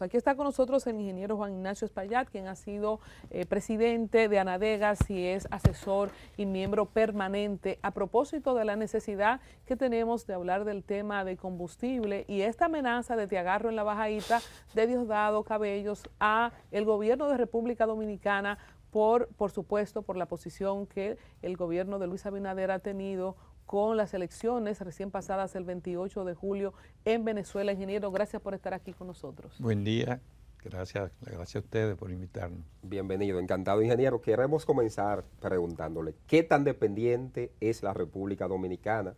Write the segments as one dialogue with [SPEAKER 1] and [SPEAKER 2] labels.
[SPEAKER 1] nosotros. Aquí está con nosotros el ingeniero Juan Ignacio Espaillat, quien ha sido presidente de Anadegas y es asesor y miembro permanente a propósito de la necesidad que tenemos de hablar del tema de combustible y esta amenaza de te agarro en la bajadita de Diosdado Cabellos a el gobierno de República Dominicana por supuesto, por la posición que el gobierno de Luis Abinader ha tenido con las elecciones recién pasadas el 28 de julio en Venezuela. Ingeniero, gracias por estar aquí con nosotros.
[SPEAKER 2] Buen día, gracias a ustedes por invitarnos.
[SPEAKER 3] Bienvenido, encantado, ingeniero. Queremos comenzar preguntándole, ¿qué tan dependiente es la República Dominicana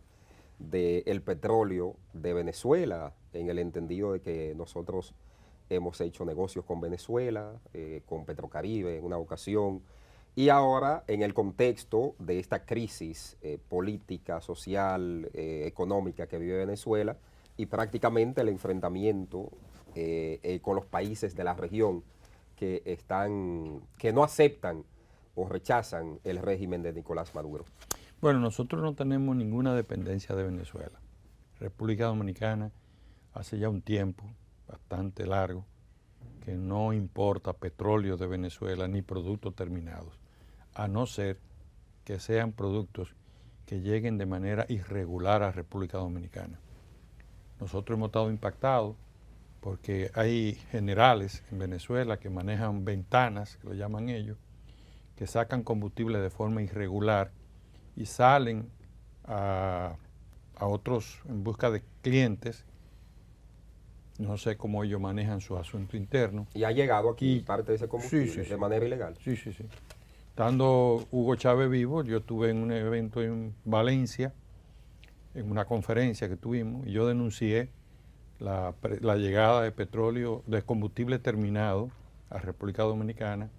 [SPEAKER 3] del petróleo de Venezuela, en el entendido de que nosotros hemos hecho negocios con Venezuela, con Petrocaribe en una ocasión, y ahora en el contexto de esta crisis política, social, económica que vive Venezuela y prácticamente el enfrentamiento con los países de la región que no aceptan o rechazan el régimen de Nicolás Maduro?
[SPEAKER 2] Bueno, nosotros no tenemos ninguna dependencia de Venezuela. República Dominicana hace ya un tiempo bastante largo que no importa petróleo de Venezuela ni productos terminados, a no ser que sean productos que lleguen de manera irregular a República Dominicana. Nosotros hemos estado impactados porque hay generales en Venezuela que manejan ventanas, que lo llaman ellos, que sacan combustible de forma irregular y salen a otros en busca de clientes. No sé cómo ellos manejan su asunto interno.
[SPEAKER 3] ¿Y ha llegado aquí parte de ese combustible de manera ilegal?
[SPEAKER 2] Sí. Estando Hugo Chávez vivo, yo estuve en un evento en Valencia, en una conferencia que tuvimos, y yo denuncié la llegada de petróleo, de combustible terminado a República Dominicana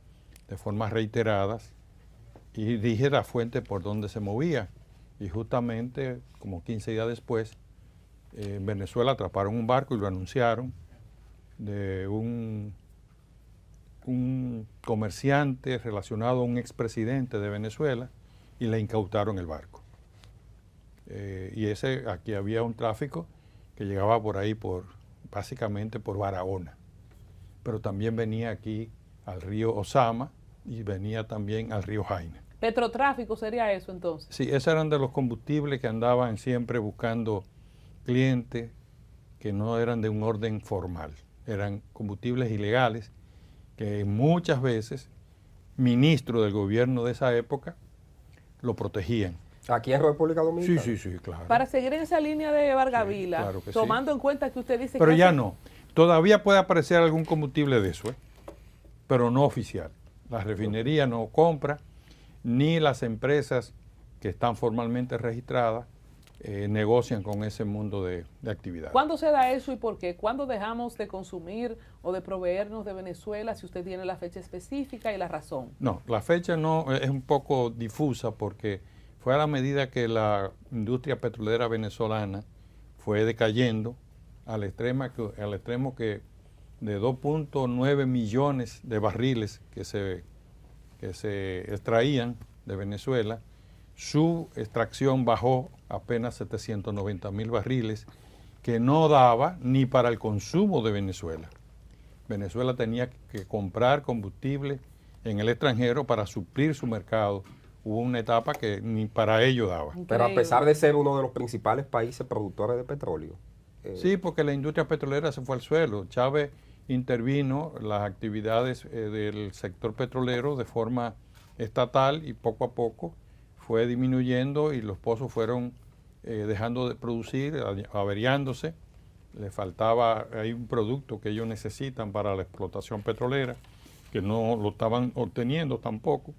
[SPEAKER 2] de formas reiteradas y dije la fuente por donde se movía. Y justamente, como 15 días después, en Venezuela atraparon un barco y lo anunciaron de un comerciante relacionado a un expresidente de Venezuela y le incautaron el barco. Y aquí había un tráfico que llegaba por ahí, básicamente por Barahona, pero también venía aquí al río Osama y venía también al río Jaina.
[SPEAKER 1] ¿Petrotráfico sería eso entonces?
[SPEAKER 2] Sí, esos eran de los combustibles que andaban siempre buscando clientes que no eran de un orden formal, eran combustibles ilegales que muchas veces ministros del gobierno de esa época lo protegían.
[SPEAKER 3] ¿Aquí en República Dominicana?
[SPEAKER 2] Sí, claro.
[SPEAKER 1] Para seguir en esa línea de Vargavila,
[SPEAKER 2] claro que
[SPEAKER 1] tomando en cuenta que usted dice
[SPEAKER 2] pero
[SPEAKER 1] que...
[SPEAKER 2] ya no. Todavía puede aparecer algún combustible de eso, pero no oficial. La refinería no compra, ni las empresas que están formalmente registradas negocian con ese mundo de actividad.
[SPEAKER 1] ¿Cuándo se da eso y por qué? ¿Cuándo dejamos de consumir o de proveernos de Venezuela, si usted tiene la fecha específica y la razón?
[SPEAKER 2] No, la fecha no es un poco difusa porque fue a la medida que la industria petrolera venezolana fue decayendo al extremo que de 2.9 millones de barriles que se extraían de Venezuela, su extracción bajó apenas 790.000 barriles, que no daba ni para el consumo de Venezuela. Venezuela tenía que comprar combustible en el extranjero para suplir su mercado. Hubo una etapa que ni para ello daba.
[SPEAKER 3] Pero a pesar de ser uno de los principales países productores de petróleo.
[SPEAKER 2] Sí, porque la industria petrolera se fue al suelo. Chávez intervino las actividades del sector petrolero de forma estatal y poco a poco fue disminuyendo y los pozos fueron dejando de producir, averiándose. Le faltaba, hay un producto que ellos necesitan para la explotación petrolera, que no lo estaban obteniendo tampoco,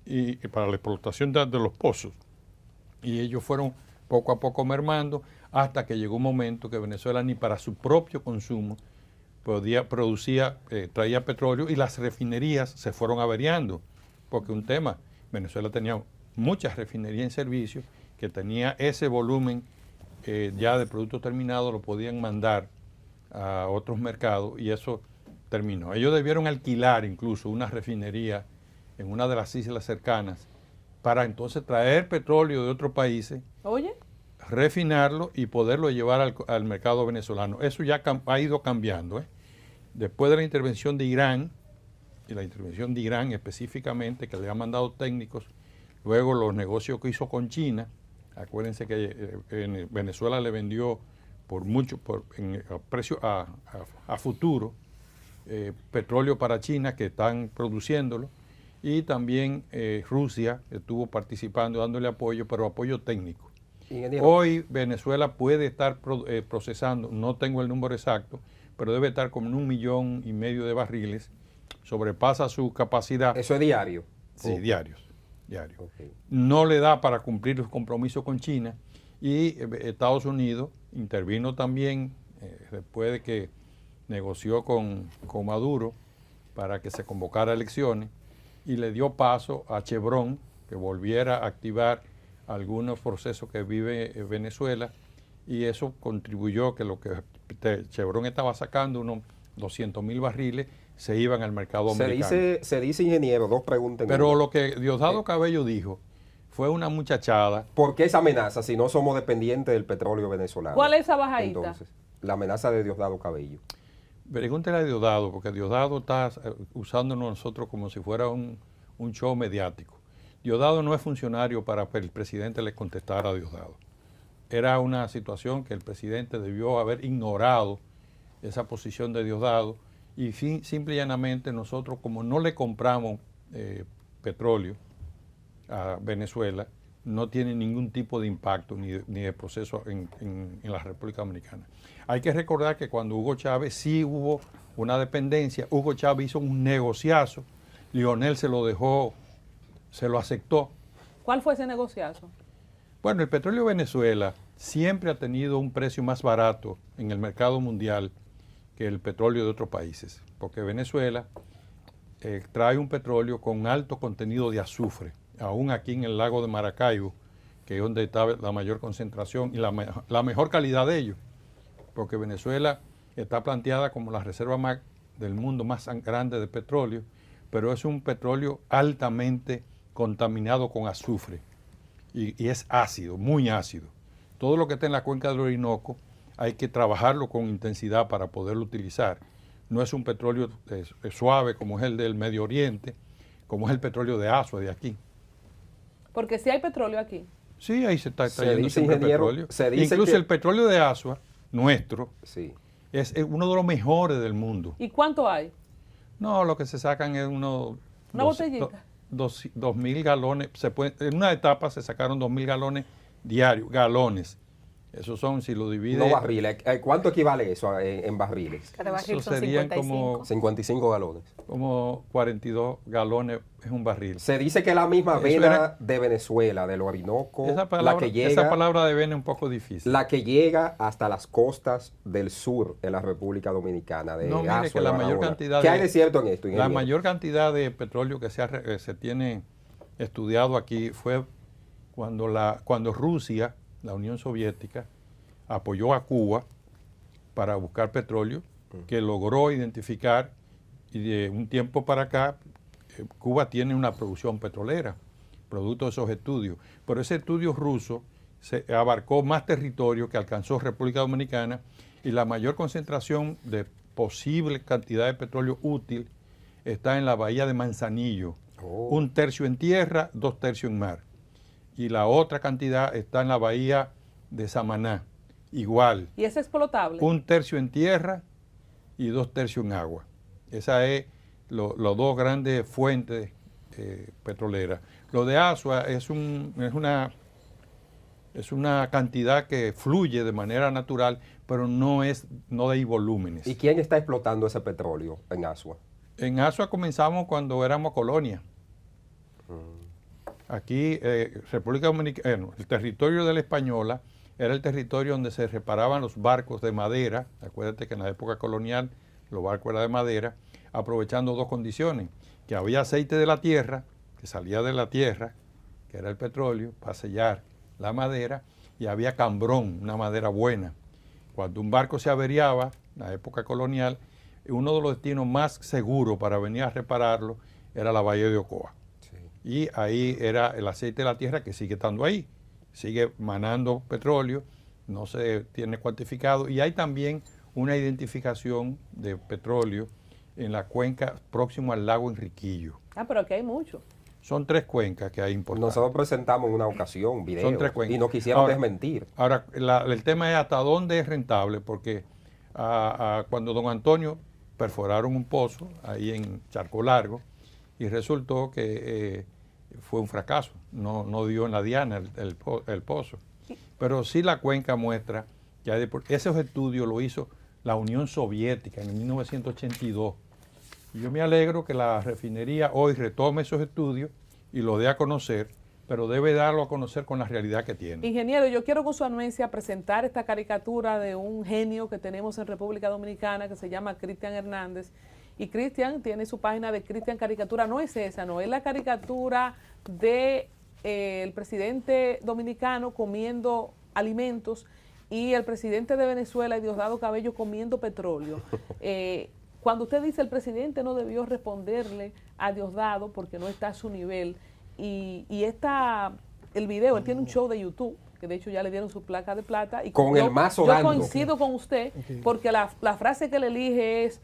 [SPEAKER 2] y para la explotación de los pozos. Y ellos fueron poco a poco mermando hasta que llegó un momento que Venezuela ni para su propio consumo traía petróleo y las refinerías se fueron averiando. Porque Venezuela tenía muchas refinerías en servicio que tenía ese volumen ya de productos terminados, lo podían mandar a otros mercados y eso terminó. Ellos debieron alquilar incluso una refinería en una de las islas cercanas para entonces traer petróleo de otros países, refinarlo y poderlo llevar al mercado venezolano. Eso ya ha ido cambiando. Después de la intervención de Irán, y la intervención de Irán específicamente, que le ha mandado técnicos, luego los negocios que hizo con China, acuérdense que en Venezuela le vendió por mucho, a precio a futuro, petróleo para China que están produciéndolo, y también Rusia estuvo participando, dándole apoyo, pero apoyo técnico.
[SPEAKER 3] Ingeniero.
[SPEAKER 2] Hoy Venezuela puede estar procesando, no tengo el número exacto, pero debe estar como en 1,5 millones de barriles, sobrepasa su capacidad.
[SPEAKER 3] ¿Eso es diario?
[SPEAKER 2] Sí,
[SPEAKER 3] Oh.
[SPEAKER 2] diarios.
[SPEAKER 3] Okay.
[SPEAKER 2] No le da para cumplir los compromisos con China, y Estados Unidos intervino también después de que negoció con Maduro para que se convocara elecciones, y le dio paso a Chevron que volviera a activar algunos procesos que vive Venezuela, y eso contribuyó que lo que Chevron estaba sacando, unos 200,000 barriles, se iban al mercado americano.
[SPEAKER 3] Se dice, ingeniero, dos preguntas.
[SPEAKER 2] Pero lo que Diosdado Cabello dijo fue una muchachada.
[SPEAKER 3] ¿Por qué esa amenaza si no somos dependientes del petróleo venezolano?
[SPEAKER 1] ¿Cuál es esa bajadita?
[SPEAKER 3] Entonces, la amenaza de Diosdado Cabello.
[SPEAKER 2] Pregúntele a Diosdado, porque Diosdado está usándonos nosotros como si fuera un show mediático. Diosdado no es funcionario para que el presidente le contestara a Diosdado. Era una situación que el presidente debió haber ignorado, esa posición de Diosdado, y simple y llanamente nosotros, como no le compramos petróleo a Venezuela, no tiene ningún tipo de impacto ni de proceso en la República Dominicana. Hay que recordar que cuando Hugo Chávez sí hubo una dependencia, Hugo Chávez hizo un negociazo, Lionel se lo dejó, se lo aceptó.
[SPEAKER 1] ¿Cuál fue ese negociazo?
[SPEAKER 2] Bueno, el petróleo de Venezuela siempre ha tenido un precio más barato en el mercado mundial que el petróleo de otros países, porque Venezuela trae un petróleo con alto contenido de azufre, aún aquí en el lago de Maracaibo, que es donde está la mayor concentración y la mejor calidad de ellos, porque Venezuela está planteada como la reserva del mundo más grande de petróleo, pero es un petróleo altamente contaminado con azufre y es ácido, muy ácido. Todo lo que está en la cuenca del Orinoco hay que trabajarlo con intensidad para poderlo utilizar. No es un petróleo suave como es el del Medio Oriente, como es el petróleo de Asua de aquí.
[SPEAKER 1] Porque si hay petróleo aquí.
[SPEAKER 2] Sí, ahí se está extrayendo siempre petróleo.
[SPEAKER 3] Incluso
[SPEAKER 2] el petróleo de Asua, nuestro,
[SPEAKER 3] sí,
[SPEAKER 2] es uno de los mejores del mundo.
[SPEAKER 1] ¿Y cuánto hay?
[SPEAKER 2] No, lo que se sacan es
[SPEAKER 1] una botellita.
[SPEAKER 2] 2,000 galones. En una etapa se sacaron 2,000 galones diarios, galones. Esos son, si lo divide...
[SPEAKER 3] No barriles. ¿Cuánto equivale eso en barriles?
[SPEAKER 4] Cada barril
[SPEAKER 2] Eso
[SPEAKER 4] son
[SPEAKER 2] serían
[SPEAKER 4] 55.
[SPEAKER 2] como
[SPEAKER 3] 55 galones.
[SPEAKER 2] Como 42 galones es un barril.
[SPEAKER 3] Se dice que la misma vena de Venezuela, del Orinoco,
[SPEAKER 2] Esa palabra de vena es un poco difícil.
[SPEAKER 3] la que llega hasta las costas del sur de la República Dominicana, de
[SPEAKER 2] No, mire
[SPEAKER 3] Azua
[SPEAKER 2] que
[SPEAKER 3] y
[SPEAKER 2] la
[SPEAKER 3] Barahona.
[SPEAKER 2] mayor cantidad
[SPEAKER 3] ¿Qué hay de cierto en esto,
[SPEAKER 2] La
[SPEAKER 3] ingeniero?
[SPEAKER 2] mayor cantidad de petróleo que se tiene estudiado aquí fue cuando Rusia, la Unión Soviética, apoyó a Cuba para buscar petróleo, que logró identificar, y de un tiempo para acá Cuba tiene una producción petrolera, producto de esos estudios. Pero ese estudio ruso se abarcó más territorio que alcanzó República Dominicana, y la mayor concentración de posible cantidad de petróleo útil está en la bahía de Manzanillo, 1/3 en tierra, 2/3 en mar. Y la otra cantidad está en la bahía de Samaná, igual.
[SPEAKER 1] ¿Y es explotable?
[SPEAKER 2] 1/3 en tierra y 2/3 en agua. Esa es los dos grandes fuentes petroleras. Lo de Asua es una cantidad que fluye de manera natural, pero no hay volúmenes.
[SPEAKER 3] ¿Y quién está explotando ese petróleo en Asua?
[SPEAKER 2] En Asua comenzamos cuando éramos colonia. Aquí, República Dominicana, el territorio de la Española era el territorio donde se reparaban los barcos de madera. Acuérdate que en la época colonial los barcos eran de madera, aprovechando dos condiciones: que había aceite de la tierra, que salía de la tierra, que era el petróleo, para sellar la madera, y había cambrón, una madera buena. Cuando un barco se averiaba, en la época colonial, uno de los destinos más seguros para venir a repararlo era la bahía de Ocoa. Sí. Y ahí era el aceite de la tierra, que sigue estando ahí, sigue manando petróleo, no se tiene cuantificado. Y hay también una identificación de petróleo en la cuenca próximo al lago Enriquillo.
[SPEAKER 1] Ah, pero aquí hay mucho.
[SPEAKER 2] Son 3 cuencas que hay importantes.
[SPEAKER 3] Nosotros presentamos en una ocasión videos
[SPEAKER 2] Son 3 cuencas.
[SPEAKER 3] y no quisieron
[SPEAKER 2] Ahora,
[SPEAKER 3] desmentir.
[SPEAKER 2] Ahora, el tema es hasta dónde es rentable, porque cuando don Antonio perforaron un pozo ahí en Charco Largo y resultó que fue un fracaso, no dio en la diana el pozo. Pero sí la cuenca muestra que esos estudios lo hizo la Unión Soviética en 1982. Y yo me alegro que la refinería hoy retome esos estudios y lo dé a conocer, pero debe darlo a conocer con la realidad que tiene.
[SPEAKER 1] Ingeniero, yo quiero con su anuencia presentar esta caricatura de un genio que tenemos en República Dominicana que se llama Cristian Hernández. Y Cristian tiene su página de Cristian Caricatura. No es esa, no, es la caricatura de el presidente dominicano comiendo alimentos y el presidente de Venezuela, Diosdado Cabello, comiendo petróleo. Cuando usted dice el presidente no debió responderle a Diosdado porque no está a su nivel, y el video, él tiene un show de YouTube, que de hecho ya le dieron su placa de plata. Y
[SPEAKER 3] con el mazo dando.
[SPEAKER 1] Yo coincido con usted, porque la frase que le elige es,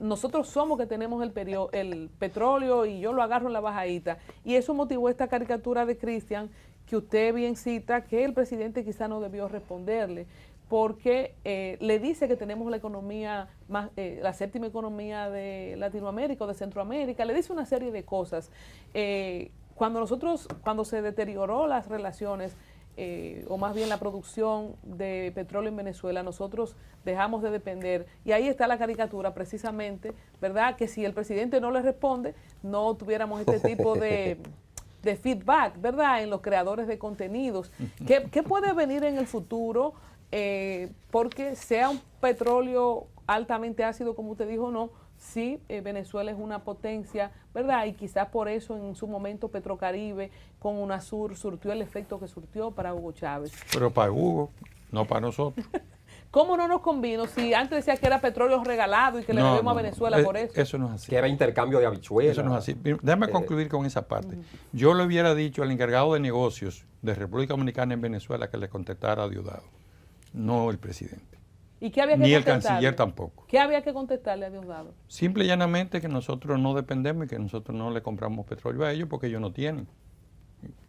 [SPEAKER 1] nosotros somos que tenemos el petróleo y yo lo agarro en la bajadita. Y eso motivó esta caricatura de Cristian, que usted bien cita, que el presidente quizá no debió responderle, porque le dice que tenemos la economía más, la séptima economía de Latinoamérica o de Centroamérica, le dice una serie de cosas. Cuando se deterioró las relaciones, o más bien la producción de petróleo en Venezuela, nosotros dejamos de depender, y ahí está la caricatura precisamente, ¿verdad? Que si el presidente no le responde, no tuviéramos este tipo de feedback, ¿verdad? En los creadores de contenidos. ¿Qué puede venir en el futuro? Porque sea un petróleo altamente ácido, como usted dijo, no. Sí, Venezuela es una potencia, ¿verdad? Y quizás por eso en su momento Petrocaribe con UNASUR surtió el efecto que surtió para Hugo Chávez.
[SPEAKER 2] Pero para Hugo, no para nosotros.
[SPEAKER 1] ¿Cómo no nos convino? Si antes decía que era petróleo regalado y que le debemos a Venezuela por eso.
[SPEAKER 2] Eso no es así.
[SPEAKER 3] Que era intercambio de habichuelas.
[SPEAKER 2] Eso no es así. Déjame concluir con esa parte. Yo le hubiera dicho al encargado de negocios de República Dominicana en Venezuela que le contestara a Diosdado, no el presidente.
[SPEAKER 1] ¿Y qué había que
[SPEAKER 2] Ni el
[SPEAKER 1] contestarle?
[SPEAKER 2] canciller tampoco.
[SPEAKER 1] ¿Qué había que contestarle a Diosdado?
[SPEAKER 2] Simple y llanamente que nosotros no dependemos y que nosotros no le compramos petróleo a ellos porque ellos no tienen.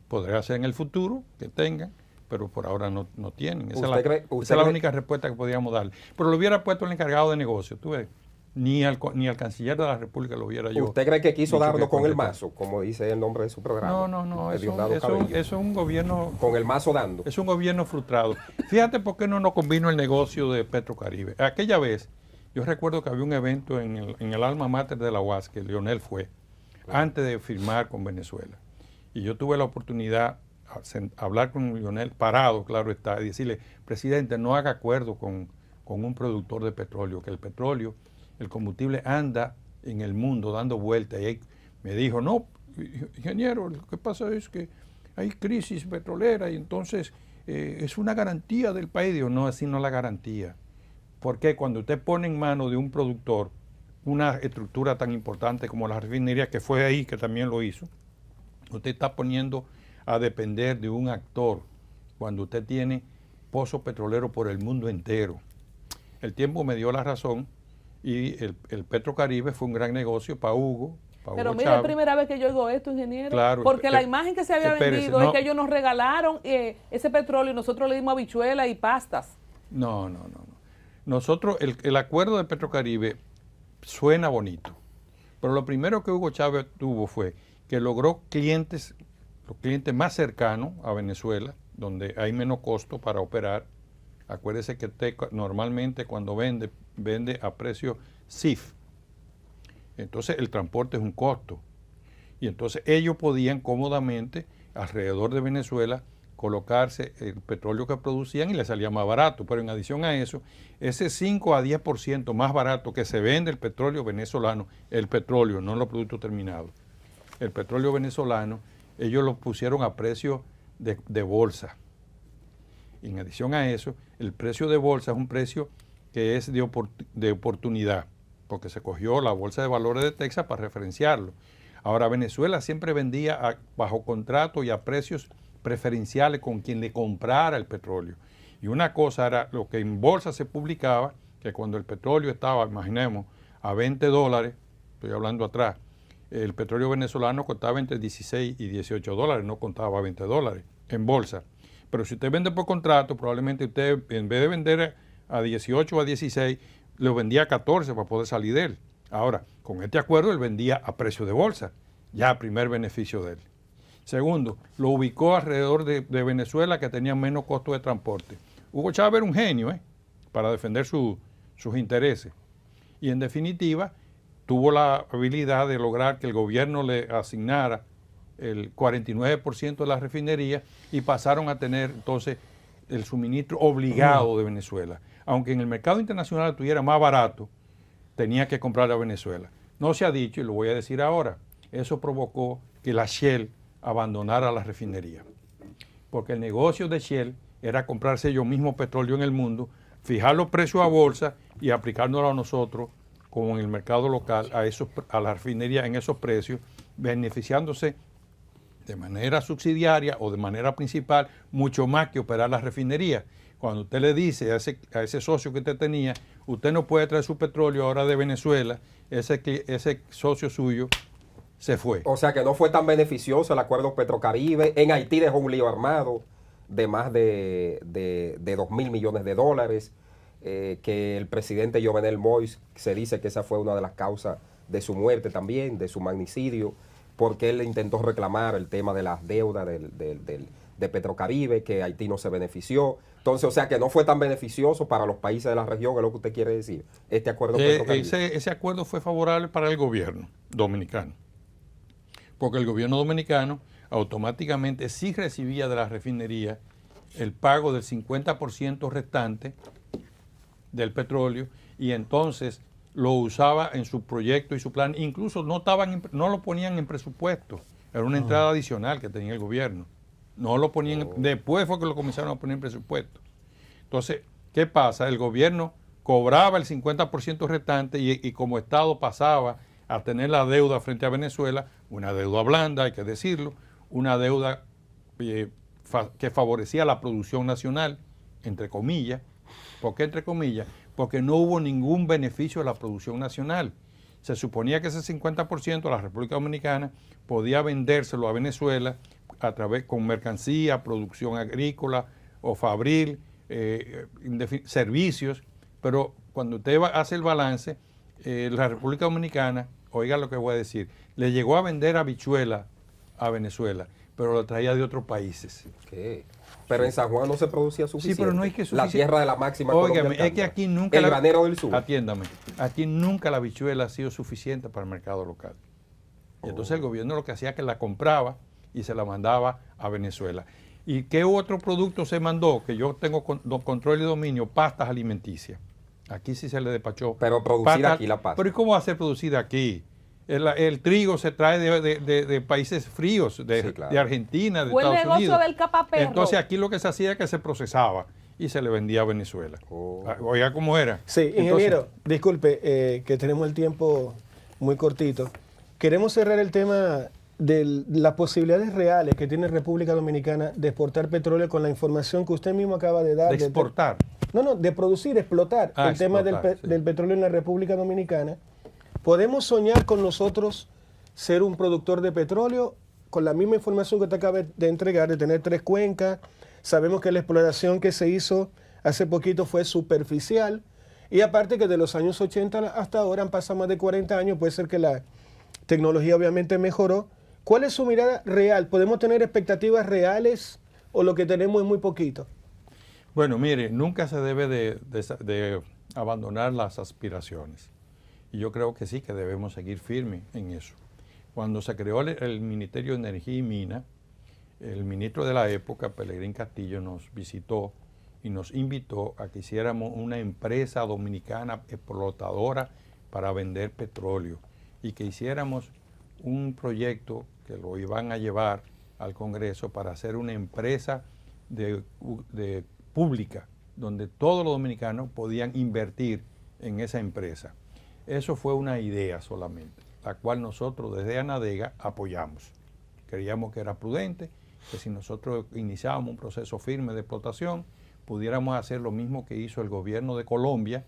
[SPEAKER 2] Podría ser en el futuro que tengan, pero por ahora no tienen. Esa es la única respuesta que podíamos darle. Pero lo hubiera puesto el encargado de negocios, tú ves. Ni al canciller de la República lo hubiera yo.
[SPEAKER 3] ¿Usted cree que quiso darnos con el mazo, como dice el nombre de su programa?
[SPEAKER 2] No. Eso es un gobierno...
[SPEAKER 3] Con el mazo dando.
[SPEAKER 2] Es un gobierno frustrado. Fíjate por qué no nos convino el negocio de Petrocaribe. Aquella vez, yo recuerdo que había un evento en el alma mater de la UAS, que Leonel fue, antes de firmar con Venezuela. Y yo tuve la oportunidad de hablar con Leonel parado, claro está, y decirle, presidente, no haga acuerdo con un productor de petróleo, que el petróleo, el combustible anda en el mundo dando vueltas. Y ahí me dijo, no, ingeniero, lo que pasa es que hay crisis petrolera y entonces es una garantía del país. Digo, no, así no es la garantía. Porque cuando usted pone en manos de un productor una estructura tan importante como la refinería, que fue ahí que también lo hizo, usted está poniendo a depender de un actor cuando usted tiene pozos petroleros por el mundo entero. El tiempo me dio la razón. Y el Petrocaribe fue un gran negocio para Hugo.
[SPEAKER 1] Pero mira, es la primera vez que yo oigo esto, ingeniero.
[SPEAKER 2] Claro,
[SPEAKER 1] porque la imagen que se había vendido es que ellos nos regalaron ese petróleo y nosotros le dimos habichuelas y pastas.
[SPEAKER 2] No. Nosotros, el acuerdo de Petrocaribe suena bonito. Pero lo primero que Hugo Chávez tuvo fue que logró los clientes más cercanos a Venezuela, donde hay menos costo para operar. Acuérdese que normalmente cuando vende a precio CIF. Entonces el transporte es un costo. Y entonces ellos podían cómodamente alrededor de Venezuela colocarse el petróleo que producían y les salía más barato. Pero en adición a eso, ese 5 a 10% más barato que se vende el petróleo venezolano, el petróleo, no los productos terminados, el petróleo venezolano, ellos lo pusieron a precio de bolsa. Y en adición a eso, el precio de bolsa es un precio que es de oportunidad, porque se cogió la Bolsa de Valores de Texas para referenciarlo. Ahora, Venezuela siempre vendía bajo contrato y a precios preferenciales con quien le comprara el petróleo. Y una cosa era lo que en bolsa se publicaba, que cuando el petróleo estaba, imaginemos, a $20, estoy hablando atrás, el petróleo venezolano costaba entre 16 y 18 dólares, no contaba $20 en bolsa. Pero si usted vende por contrato, probablemente usted, en vez de vender a 18 o a 16, lo vendía a 14 para poder salir de él. Ahora, con este acuerdo, él vendía a precio de bolsa, ya primer beneficio de él. Segundo, lo ubicó alrededor de Venezuela, que tenía menos costo de transporte. Hugo Chávez era un genio, para defender sus intereses. Y en definitiva, tuvo la habilidad de lograr que el gobierno le asignara el 49% de la refinería y pasaron a tener entonces el suministro obligado de Venezuela. Aunque en el mercado internacional estuviera más barato, tenía que comprar a Venezuela. No se ha dicho, y lo voy a decir ahora, eso provocó que la Shell abandonara la refinería. Porque el negocio de Shell era comprarse ellos mismos petróleo en el mundo, fijar los precios a bolsa y aplicárnoslo a nosotros, como en el mercado local, a la refinería en esos precios, beneficiándose de manera subsidiaria o de manera principal, mucho más que operar la refinería. Cuando usted le dice a ese socio que usted tenía, usted no puede traer su petróleo ahora de Venezuela, ese socio suyo se fue.
[SPEAKER 3] O sea que no fue tan beneficioso el acuerdo Petrocaribe. En Haití dejó un lío armado de más de 2.000 millones de dólares, que el presidente Jovenel Moïse se dice que esa fue una de las causas de su muerte también, de su magnicidio, porque él intentó reclamar el tema de las deudas de Petrocaribe, que Haití no se benefició. Entonces, o sea que no fue tan beneficioso para los países de la región, es lo que usted quiere decir, este acuerdo Petrocaribe.
[SPEAKER 2] Ese acuerdo fue favorable para el gobierno dominicano, porque el gobierno dominicano automáticamente sí recibía de la refinería el pago del 50% restante del petróleo, y entonces lo usaba en su proyecto y su plan. Incluso no lo ponían en presupuesto, era una entrada adicional que tenía el gobierno. No lo ponían, después fue que lo comenzaron a poner en presupuesto. Entonces, ¿qué pasa? El gobierno cobraba el 50% restante y como Estado pasaba a tener la deuda frente a Venezuela, una deuda blanda, hay que decirlo, una deuda que favorecía la producción nacional, entre comillas. ¿Por qué entre comillas? Porque no hubo ningún beneficio de la producción nacional. Se suponía que ese 50% a la República Dominicana podía vendérselo a Venezuela a través con mercancía, producción agrícola o fabril, servicios, pero cuando usted hace el balance, la República Dominicana, oiga lo que voy a decir, le llegó a vender habichuela a Venezuela, pero lo traía de otros países.
[SPEAKER 3] ¿Qué? Pero en San Juan no se producía suficiente.
[SPEAKER 2] Sí, pero no es que
[SPEAKER 3] la tierra de la máxima.
[SPEAKER 2] Óigame, es que aquí nunca...
[SPEAKER 3] El granero del sur.
[SPEAKER 2] Atiéndame, aquí nunca la habichuela ha sido suficiente para el mercado local. Y entonces el gobierno lo que hacía es que la compraba y se la mandaba a Venezuela. ¿Y qué otro producto se mandó? Que yo tengo control y dominio, pastas alimenticias. Aquí sí se le despachó.
[SPEAKER 3] Pero producida aquí la pasta.
[SPEAKER 2] Pero ¿y cómo va a ser producida aquí? El trigo se trae de países fríos, de Argentina, de Estados Unidos.
[SPEAKER 1] Fue el negocio del capaperro.
[SPEAKER 2] Entonces aquí lo que se hacía es que se procesaba y se le vendía a Venezuela. Oiga cómo era.
[SPEAKER 4] Sí, ingeniero, disculpe, que tenemos el tiempo muy cortito. Queremos cerrar el tema de las posibilidades reales que tiene República Dominicana de exportar petróleo con la información que usted mismo acaba de dar.
[SPEAKER 2] ¿De exportar?
[SPEAKER 4] De producir, explotar el tema del petróleo en la República Dominicana. ¿Podemos soñar con nosotros ser un productor de petróleo con la misma información que te acaba de entregar, de tener 3 cuencas? Sabemos que la exploración que se hizo hace poquito fue superficial y aparte que de los años 80 hasta ahora han pasado más de 40 años, puede ser que la tecnología obviamente mejoró. ¿Cuál es su mirada real? ¿Podemos tener expectativas reales o lo que tenemos es muy poquito?
[SPEAKER 2] Bueno, mire, nunca se debe de abandonar las aspiraciones. Y yo creo que sí, que debemos seguir firmes en eso. Cuando se creó el Ministerio de Energía y Minas, el ministro de la época, Pelegrín Castillo, nos visitó y nos invitó a que hiciéramos una empresa dominicana explotadora para vender petróleo y que hiciéramos un proyecto que lo iban a llevar al Congreso para hacer una empresa pública donde todos los dominicanos podían invertir en esa empresa. Eso fue una idea solamente, la cual nosotros desde Anadega apoyamos. Creíamos que era prudente, que si nosotros iniciábamos un proceso firme de explotación, pudiéramos hacer lo mismo que hizo el gobierno de Colombia,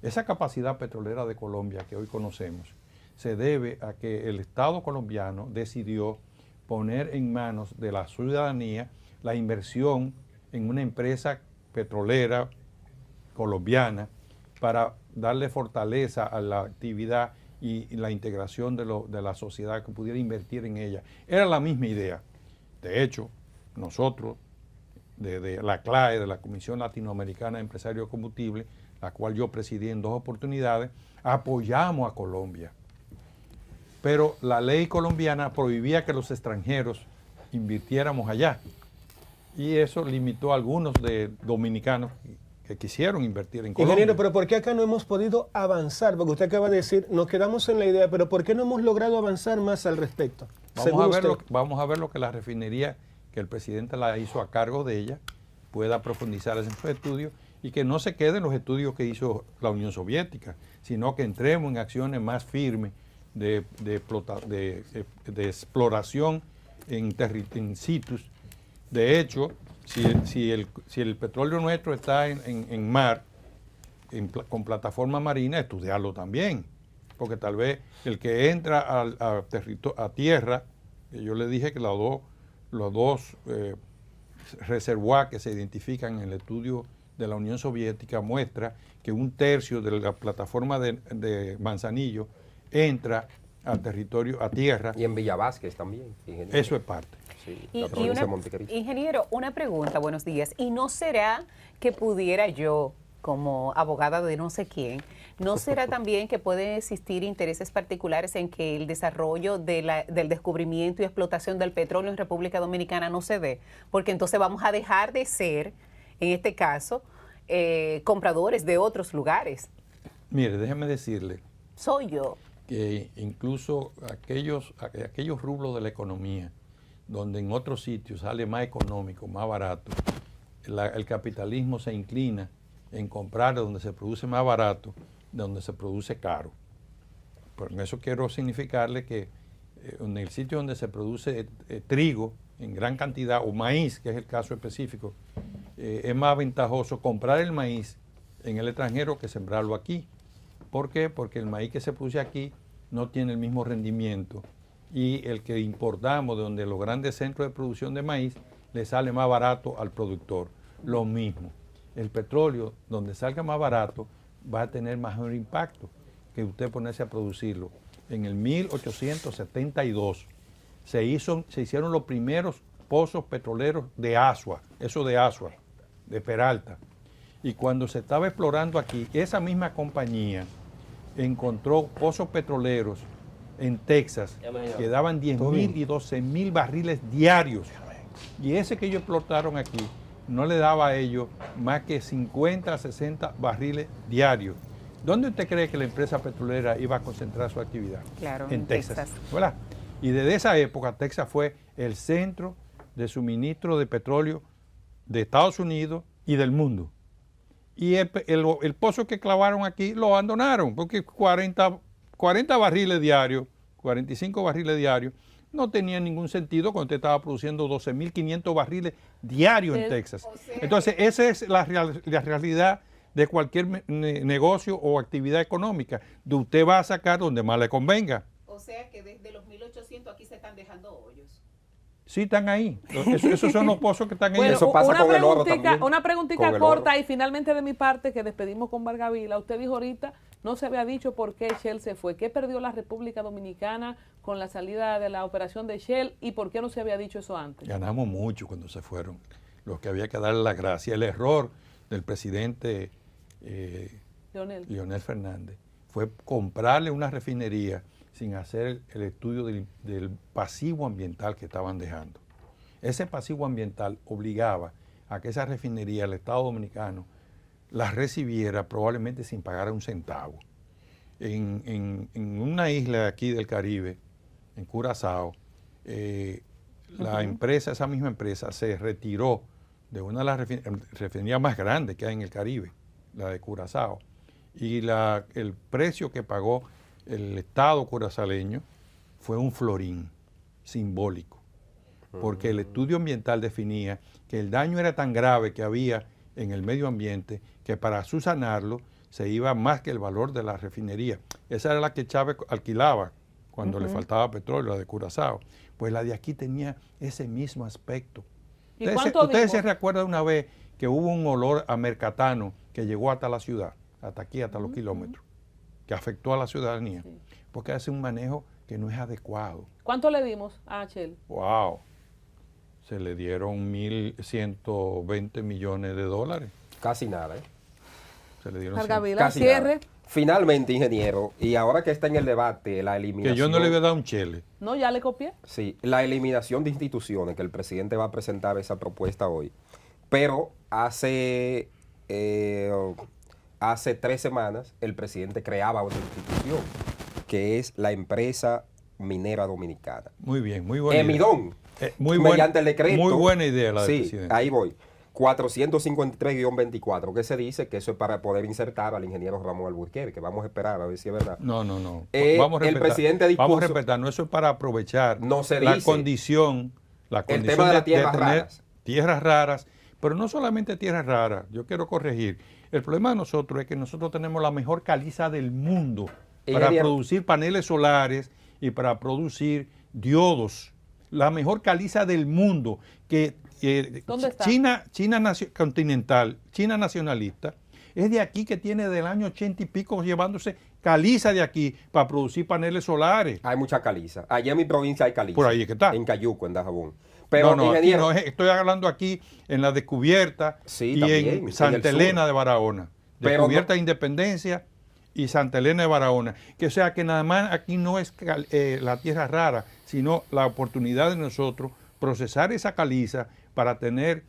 [SPEAKER 2] Esa capacidad petrolera de Colombia que hoy conocemos se debe a que el Estado colombiano decidió poner en manos de la ciudadanía la inversión en una empresa petrolera colombiana para darle fortaleza a la actividad y la integración de la sociedad que pudiera invertir en ella. Era la misma idea. De hecho, nosotros, de la CLAE, de la Comisión Latinoamericana de Empresarios de Combustible, la cual yo presidí en 2 oportunidades, apoyamos a Colombia. Pero la ley colombiana prohibía que los extranjeros invirtiéramos allá. Y eso limitó a algunos de dominicanos que quisieron invertir en Colombia.
[SPEAKER 4] Ingeniero, pero ¿por qué acá no hemos podido avanzar? Porque usted acaba de decir, nos quedamos en la idea, pero ¿por qué no hemos logrado avanzar más al respecto?
[SPEAKER 2] Vamos a ver lo que la refinería, que el presidente la hizo a cargo de ella, pueda profundizar en sus estudios y que no se queden los estudios que hizo la Unión Soviética, sino que entremos en acciones más firmes de exploración en situs. De hecho, si el petróleo nuestro está en mar, con plataforma marina, estudiarlo también. Porque tal vez el que entra a tierra, yo le dije que los dos reservoirs que se identifican en el estudio de la Unión Soviética muestra que 1/3 de la plataforma de Manzanillo entra al territorio, a tierra.
[SPEAKER 3] Y en Villa Vázquez también, ingeniero.
[SPEAKER 2] Eso es parte.
[SPEAKER 3] Sí,
[SPEAKER 5] ingeniero, una pregunta, buenos días. ¿Y no será que pudiera yo, como abogada de no sé quién, no será también que pueden existir intereses particulares en que el desarrollo del descubrimiento y explotación del petróleo en República Dominicana no se dé? Porque entonces vamos a dejar de ser, en este caso, compradores de otros lugares.
[SPEAKER 2] Mire, déjeme decirle.
[SPEAKER 5] Soy yo.
[SPEAKER 2] Que incluso aquellos rubros de la economía, donde en otros sitios sale más económico, más barato, el capitalismo se inclina en comprar donde se produce más barato, donde se produce caro. Por eso quiero significarle que en el sitio donde se produce trigo en gran cantidad, o maíz, que es el caso específico, es más ventajoso comprar el maíz en el extranjero que sembrarlo aquí. ¿Por qué? Porque el maíz que se produce aquí no tiene el mismo rendimiento y el que importamos de donde los grandes centros de producción de maíz le sale más barato al productor. Lo mismo, el petróleo donde salga más barato va a tener mayor impacto que usted ponerse a producirlo. En el 1872 se hicieron los primeros pozos petroleros de Asua, de Peralta. Y cuando se estaba explorando aquí, esa misma compañía encontró pozos petroleros en Texas que daban 10.000 y 12.000 barriles diarios. Y ese que ellos explotaron aquí no le daba a ellos más que 50 a 60 barriles diarios. ¿Dónde usted cree que la empresa petrolera iba a concentrar su actividad?
[SPEAKER 5] Claro,
[SPEAKER 2] en Texas. ¿Verdad? Y desde esa época Texas fue el centro de suministro de petróleo de Estados Unidos y del mundo. Y el pozo que clavaron aquí lo abandonaron, porque 40 barriles diarios, 45 barriles diarios, no tenía ningún sentido cuando usted estaba produciendo 12.500 barriles diarios en Texas. Entonces, esa es la realidad de cualquier negocio o actividad económica. De usted va a sacar donde más le convenga.
[SPEAKER 5] O sea que desde los 1800 aquí se están dejando hoyos.
[SPEAKER 2] Sí, están ahí. Esos son los pozos que están ahí.
[SPEAKER 1] Bueno,
[SPEAKER 3] eso pasa con el oro también.
[SPEAKER 1] Una preguntita corta y finalmente de mi parte, que despedimos con Vargavila. Usted dijo ahorita, no se había dicho por qué Shell se fue. ¿Qué perdió la República Dominicana con la salida de la operación de Shell y por qué no se había dicho eso antes?
[SPEAKER 2] Ganamos mucho cuando se fueron. Lo que había que darle la gracia. El error del presidente Leonel Fernández fue comprarle una refinería sin hacer el estudio del pasivo ambiental que estaban dejando. Ese pasivo ambiental obligaba a que esa refinería, el Estado Dominicano, la recibiera probablemente sin pagar un centavo. En una isla aquí del Caribe, en Curazao, esa misma empresa se retiró de una de las refinerías más grandes que hay en el Caribe, la de Curazao, y el precio que pagó el Estado curazaleño fue un florín simbólico, porque el estudio ambiental definía que el daño era tan grave que había en el medio ambiente que para subsanarlo se iba más que el valor de la refinería. Esa era la que Chávez alquilaba cuando le faltaba petróleo, la de Curazao. Pues la de aquí tenía ese mismo aspecto.
[SPEAKER 1] ¿Y
[SPEAKER 2] ¿Ustedes se recuerdan una vez que hubo un olor a mercatano que llegó hasta la ciudad, hasta aquí, hasta los kilómetros, que afectó a la ciudadanía? Sí. Porque hace un manejo que no es adecuado.
[SPEAKER 1] ¿Cuánto le dimos a Shell?
[SPEAKER 2] ¡Wow! Se le dieron 1.120 millones de dólares.
[SPEAKER 3] Casi nada, ¿eh?
[SPEAKER 2] Se le dieron
[SPEAKER 1] casi cierre.
[SPEAKER 3] Nada. Finalmente, ingeniero, y ahora que está en el debate la eliminación...
[SPEAKER 2] Que yo no le había dado un chele.
[SPEAKER 1] No, ya le copié.
[SPEAKER 3] Sí, la eliminación de instituciones, que el presidente va a presentar esa propuesta hoy. Pero hace 3 semanas el presidente creaba otra institución, que es la empresa minera dominicana.
[SPEAKER 2] Muy bien, muy buena
[SPEAKER 3] Emidón,
[SPEAKER 2] mediante
[SPEAKER 3] el decreto.
[SPEAKER 2] Muy buena idea la del
[SPEAKER 3] sí,
[SPEAKER 2] presidente.
[SPEAKER 3] Ahí voy. 453-24, que se dice que eso es para poder insertar al ingeniero Ramón Alburquerque, que vamos a esperar a ver si es verdad.
[SPEAKER 2] No.
[SPEAKER 3] Vamos a respetar. El presidente dispuso,
[SPEAKER 2] vamos a respetar, no, eso es para aprovechar
[SPEAKER 3] la
[SPEAKER 2] condición
[SPEAKER 3] el tema de las tierras raras.
[SPEAKER 2] Tierras raras, pero no solamente tierras raras, yo quiero corregir. El problema de nosotros es que nosotros tenemos la mejor caliza del mundo para producir paneles solares y para producir diodos. La mejor caliza del mundo, que
[SPEAKER 1] ¿dónde está?
[SPEAKER 2] China continental, China nacionalista, es de aquí, que tiene del año 80 y pico llevándose caliza de aquí para producir paneles solares.
[SPEAKER 3] Hay mucha caliza. Allá en mi provincia hay caliza.
[SPEAKER 2] Por ahí es que está.
[SPEAKER 3] En Cayuco, en Dajabón. Pero,
[SPEAKER 2] ingeniero, estoy hablando aquí en la Descubierta y en Santa Elena de Barahona. Descubierta de Independencia y Santa Elena de Barahona. Que o sea que nada más aquí no es la tierra rara, sino la oportunidad de nosotros procesar esa caliza para tener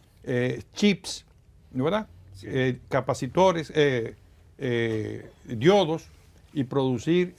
[SPEAKER 2] chips, ¿verdad? Sí. Capacitores, diodos, y producir,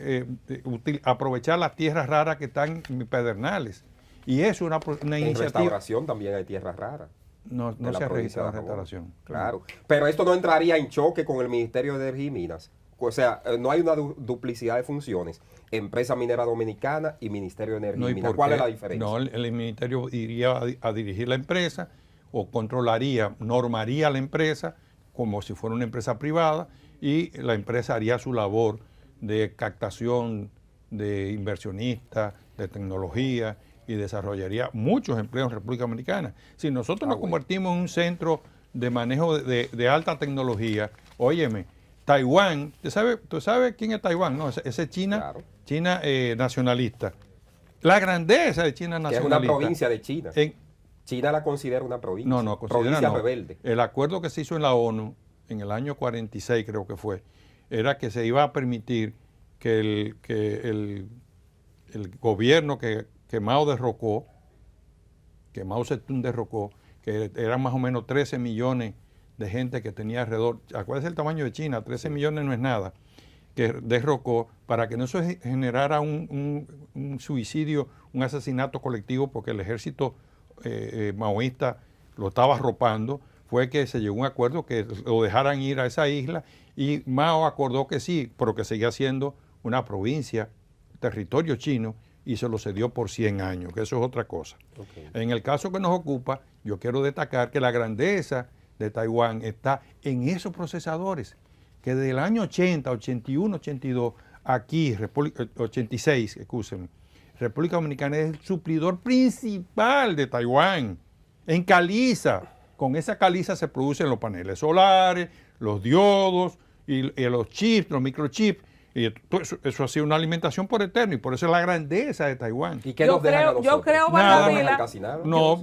[SPEAKER 2] aprovechar las tierras raras que están en pedernales. Y eso es una iniciativa.
[SPEAKER 3] En restauración también hay tierras raras.
[SPEAKER 2] No se ha registrado en restauración.
[SPEAKER 3] Claro, pero esto no entraría en choque con el Ministerio de Energía y Minas. O sea, no hay una duplicidad de funciones. Empresa Minera Dominicana y Ministerio de Energía y Minas. ¿Cuál es la diferencia?
[SPEAKER 2] No, el ministerio iría a dirigir la empresa, o controlaría, normaría la empresa como si fuera una empresa privada, y la empresa haría su labor de captación de inversionistas, de tecnología, y desarrollaría muchos empleos en República Dominicana. Si nosotros nos convertimos en un centro de manejo de alta tecnología, óyeme, Taiwán, ¿tú sabes quién es Taiwán? No, ese es China, claro. China nacionalista. La grandeza de China nacionalista.
[SPEAKER 3] Que es una provincia de China. China la considera una provincia.
[SPEAKER 2] No,
[SPEAKER 3] provincia rebelde.
[SPEAKER 2] El acuerdo que se hizo en la ONU, en el año 46 creo que fue, era que se iba a permitir que el gobierno que Mao derrocó, que Mao Zedong derrocó, que eran más o menos 13 millones de gente que tenía alrededor, acuérdense el tamaño de China, 13 millones no es nada, que derrocó, para que no se generara un suicidio, un asesinato colectivo, porque el ejército maoísta lo estaba arropando, fue que se llegó a un acuerdo que lo dejaran ir a esa isla, y Mao acordó que sí, pero que seguía siendo una provincia, territorio chino, y se lo cedió por 100 años, que eso es otra cosa. Okay. En el caso que nos ocupa, yo quiero destacar que la grandeza de Taiwán está en esos procesadores, que desde el año 80, 81, 82, aquí, 86, excúsenme, República Dominicana es el suplidor principal de Taiwán, en caliza. Con esa caliza se producen los paneles solares, los diodos, y los chips, los microchips. Y eso ha sido una alimentación por eterno, y por eso es la grandeza de Taiwán.
[SPEAKER 3] ¿Y qué nos dejan a nosotros?
[SPEAKER 1] Yo creo,
[SPEAKER 3] casi nada.
[SPEAKER 2] No,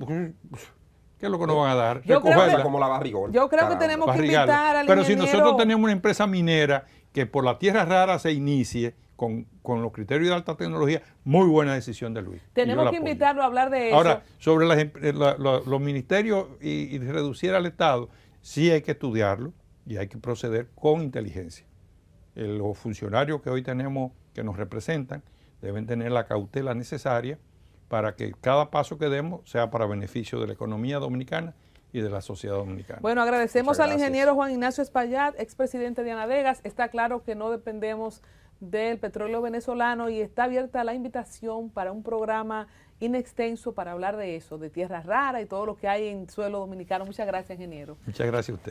[SPEAKER 2] ¿qué es lo que nos van a dar?
[SPEAKER 1] Yo creo
[SPEAKER 3] como la barrigol.
[SPEAKER 1] Yo creo que tenemos que invitar al
[SPEAKER 2] Pero
[SPEAKER 1] ingeniero.
[SPEAKER 2] Si nosotros tenemos una empresa minera que por la tierra rara se inicie con los criterios de alta tecnología, muy buena decisión de Luis.
[SPEAKER 1] Tenemos que invitarlo a hablar de eso.
[SPEAKER 2] Ahora, sobre los ministerios y reducir al Estado, sí hay que estudiarlo y hay que proceder con inteligencia. Los funcionarios que hoy tenemos, que nos representan, deben tener la cautela necesaria para que cada paso que demos sea para beneficio de la economía dominicana y de la sociedad dominicana.
[SPEAKER 1] Bueno, agradecemos al ingeniero Juan Ignacio Espaillat, expresidente de Anadegas. Está claro que no dependemos del petróleo venezolano, y está abierta la invitación para un programa inextenso para hablar de eso, de tierras raras y todo lo que hay en suelo dominicano. Muchas gracias, ingeniero.
[SPEAKER 2] Muchas gracias a usted.